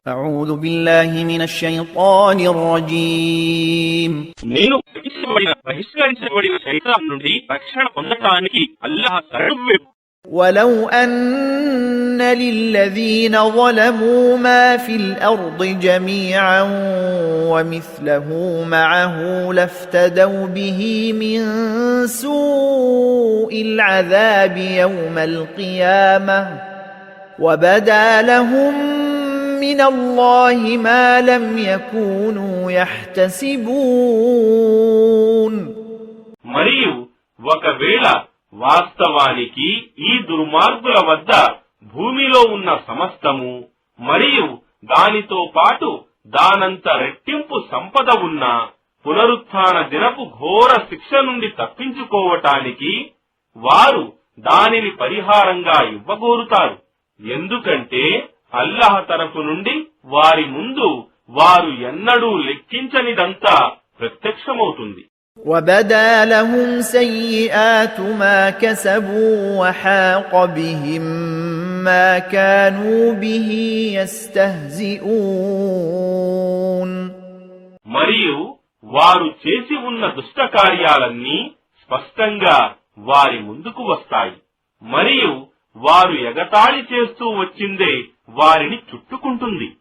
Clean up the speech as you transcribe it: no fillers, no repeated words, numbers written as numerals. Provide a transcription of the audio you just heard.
أعوذ بالله من الشيطان الرجيم నేను బహిష్కరించబడిన శైతాన్ నుండి రక్షణ పొందటానికి అల్లాహ్ శరణు. ولو أن للذين ظلموا ما في الأرض جميعا ومثله معه لافتدوا به من سوء العذاب يوم القيامة وبدا لهم من الله ما لم يكونوا يحتسبون. మరియు ఒకవేళ వాస్తవానికి ఈ దుర్మార్గుల వద్ద భూమిలో ఉన్న సమస్తము మరియు దానితో పాటు దానంత రెట్టింపు సంపద ఉన్న పునరుత్థాన దినపు ఘోర శిక్ష నుండి తప్పించుకోవటానికి వారు దానిని పరిహారంగా ఇవ్వగోరుతారు. ఎందుకంటే అల్లాహ్ తరఫు నుండి వారి ముందు వారు ఎన్నడూ లెక్కించనిదంతా ప్రత్యక్షమవుతుంది. وَبَدَا لَهُمْ سَيِّئَاتُ مَا كَسَبُوا وَحَاقَ بِهِم مَّا كَانُوا بِهِ يَسْتَهْزِئُونَ. మరియు వారు చేసి ఉన్న దుష్ట కార్యాలన్నీ స్పష్టంగా వారి ముందుకు వస్తాయి. మరియు వారు ఎగతాళి చేస్తూ వచ్చిందే వారిని చుట్టుకుంటుంది.